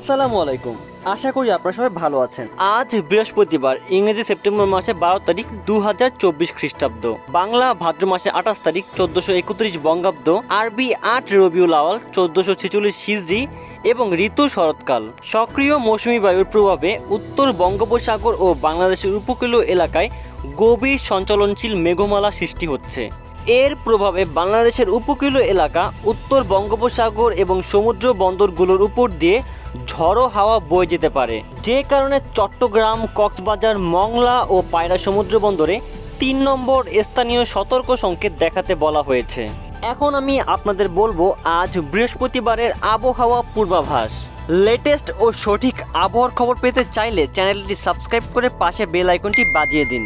আসসালামু আলাইকুম। আশা করি আপনারা সবাই ভালো আছেন। আজ বৃহস্পতিবার, ইংরেজি সেপ্টেম্বর মাসে 12 তারিখ 2024 খ্রিস্টাব্দ, বাংলা ভাদ্র মাসে 28 তারিখ 1431 বঙ্গাব্দ, আরবি 8 রবিউল আওয়াল 1446 হিজরি এবং ঋতু শরৎকাল। সক্রিয় মৌসুমী বায়ুর প্রভাবে উত্তর বঙ্গোপসাগর ও বাংলাদেশের উপকূলীয় এলাকায় গভীর সঞ্চালনশীল মেঘমালা সৃষ্টি হচ্ছে। এর প্রভাবে বাংলাদেশের উপকূলীয় এলাকা, উত্তর বঙ্গোপসাগর এবং সমুদ্র বন্দরগুলোর উপর দিয়ে ঝড়ো হাওয়া বয়ে যেতে পারে, যে কারণে চট্টগ্রাম, কক্সবাজার, মংলা ও পায়রা সমুদ্র বন্দরে 3 নম্বর স্থানীয় সতর্ক সংকেত দেখাতে বলা হয়েছে। এখন আমি আপনাদের বলবো আজ বৃহস্পতিবারের আবহাওয়া পূর্বাভাস। লেটেস্ট ও সঠিক আবহাওয়ার খবর পেতে চাইলে চ্যানেলটি সাবস্ক্রাইব করে পাশে বেল আইকনটি বাজিয়ে দিন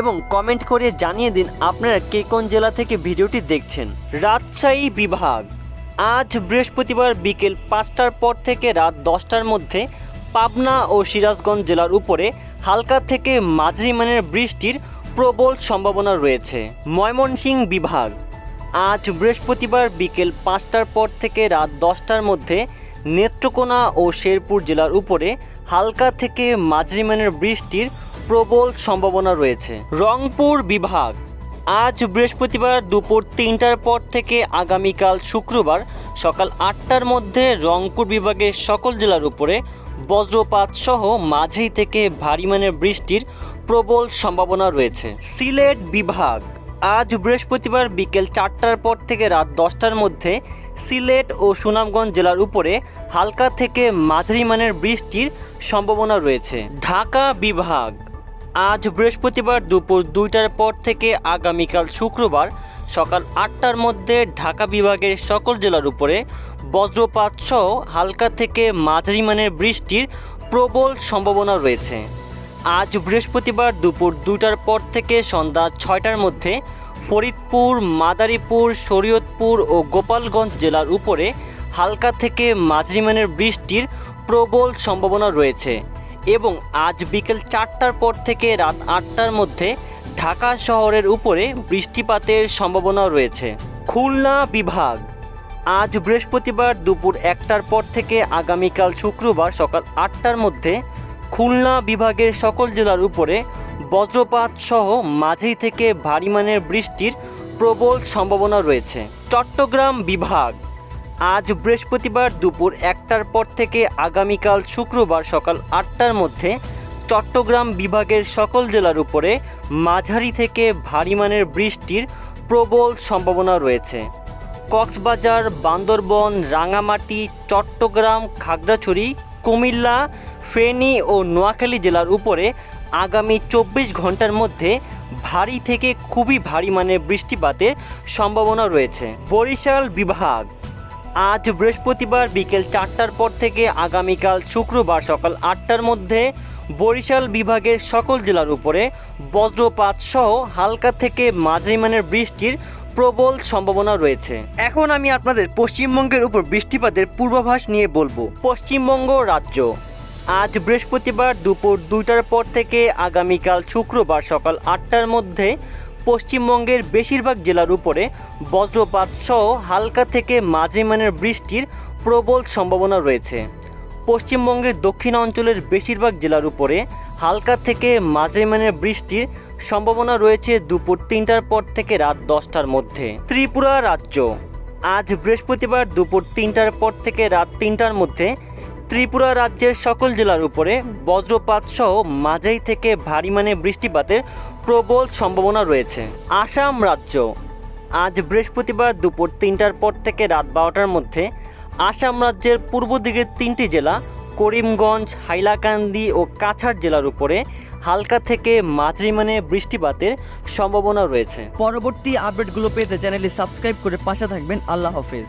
এবং কমেন্ট করে জানিয়ে দিন আপনারা কে কোন জেলা থেকে ভিডিওটি দেখছেন। রাজশাহী বিভাগ, আজ বৃহস্পতিবার বিকেল 5টার পর থেকে রাত 10টার মধ্যে পাবনা ও সিরাজগঞ্জ জেলার উপরে হালকা থেকে মাঝারি মানের বৃষ্টির প্রবল সম্ভাবনা রয়েছে। ময়মনসিংহ বিভাগ, আজ বৃহস্পতিবার বিকেল 5টার পর থেকে রাত 10টার মধ্যে নেত্রকোনা ও শেরপুর জেলার উপরে হালকা থেকে মাঝারি মানের বৃষ্টির প্রবল সম্ভাবনা রয়েছে। রংপুর বিভাগ, আজ বৃহস্পতিবার দুপুর 3টার পর থেকে আগামীকাল শুক্রবার সকাল 8টার মধ্যে রংপুর বিভাগের সকল জেলার উপরে বজ্রপাত সহ মাঝারি থেকে ভারী মানের বৃষ্টির প্রবল সম্ভাবনা রয়েছে। সিলেট বিভাগ, আজ বৃহস্পতিবার বিকেল 4টার পর থেকে রাত 10টার মধ্যে সিলেট ও সুনামগঞ্জ জেলার উপরে হালকা থেকে মাঝারি মানের বৃষ্টির সম্ভাবনা রয়েছে। ঢাকা বিভাগ, আজ বৃহস্পতিবার দুপুর 2টার পর থেকে আগামীকাল শুক্রবার সকাল 8টার মধ্যে ঢাকা বিভাগের সকল জেলার উপরে বজ্রপাত সহ হালকা থেকে মাঝারি মানের বৃষ্টির প্রবল সম্ভাবনা রয়েছে। আজ বৃহস্পতিবার দুপুর 2টার পর থেকে সন্ধ্যা 6টার মধ্যে ফরিদপুর, মাদারীপুর, শরীয়তপুর ও গোপালগঞ্জ জেলার উপরে হালকা থেকে মাঝারি মানের বৃষ্টির প্রবল সম্ভাবনা রয়েছে এবং আজ বিকেল 4টার পর থেকে রাত 8টার মধ্যে ঢাকা শহরের উপরে বৃষ্টিপাতের সম্ভাবনা রয়েছে। খুলনা বিভাগ, আজ বৃহস্পতিবার দুপুর 1টার পর থেকে আগামীকাল শুক্রবার সকাল 8টার মধ্যে খুলনা বিভাগের সকল জেলার উপরে বজ্রপাত সহ মাঝারি থেকে ভারী মানের বৃষ্টির প্রবল সম্ভাবনা রয়েছে। চট্টগ্রাম বিভাগ, আজ বৃহস্পতিবার দুপুর 1টার পর থেকে আগামীকাল শুক্রবার সকাল 8টার মধ্যে চট্টগ্রাম বিভাগের সকল জেলার উপরে মাঝারি থেকে ভারী মানের বৃষ্টির প্রবল সম্ভাবনা রয়েছে। কক্সবাজার, বান্দরবন, রাঙামাটি, চট্টগ্রাম, খাগড়াছড়ি, কুমিল্লা, ফেনী ও নোয়াখালী জেলার উপরে আগামী 24 ঘন্টার মধ্যে ভারী থেকে খুবই ভারী মানের বৃষ্টিপাতের সম্ভাবনা রয়েছে। বরিশাল বিভাগ, আজ বৃহস্পতিবার বিকেল 4টার পর থেকে আগামীকাল শুক্রবার সকাল 8টার মধ্যে বরিশাল বিভাগের সকল জেলার উপরে বজ্রপাত সহ হালকা থেকে মাঝারি মানের বৃষ্টির প্রবল সম্ভাবনা রয়েছে। এখন আমি আপনাদের পশ্চিমবঙ্গের উপর বৃষ্টিপাতের পূর্বাভাস নিয়ে বলবো। পশ্চিমবঙ্গ রাজ্য, আজ বৃহস্পতিবার দুপুর 2টার পর থেকে আগামীকাল শুক্রবার সকাল 8টার মধ্যে পশ্চিমবঙ্গের বেশিরভাগ জেলার উপরে বজ্রপাত সহ হালকা থেকে মাঝারি মানের বৃষ্টির প্রবল সম্ভাবনা রয়েছে। পশ্চিমবঙ্গের দক্ষিণ অঞ্চলের বেশিরভাগ জেলার উপরে হালকা থেকে মাঝারি মানের বৃষ্টির সম্ভাবনা রয়েছে দুপুর 3টার পর থেকে রাত 10টার মধ্যে। ত্রিপুরা রাজ্য, আজ বৃহস্পতিবার দুপুর 3টার পর থেকে রাত 3টার মধ্যে ত্রিপুরা রাজ্যের সকল জেলার উপরে বজ্রপাত সহ মাঝারি থেকে ভারী মানের বৃষ্টিপাতের প্রবল সম্ভাবনা রয়েছে। আসাম রাজ্য, আজ বৃহস্পতিবার দুপুর 3টার পর থেকে রাত 12টার মধ্যে আসাম রাজ্যের পূর্ব দিকের 3টি জেলা করিমগঞ্জ, হাইলাকান্দি ও কাছাড় জেলার উপরে হালকা থেকে মাঝারি মানের বৃষ্টিপাতের সম্ভাবনা রয়েছে। পরবর্তী আপডেটগুলো পেতে চ্যানেলটি সাবস্ক্রাইব করে পাশে থাকবেন। আল্লাহ হাফেজ।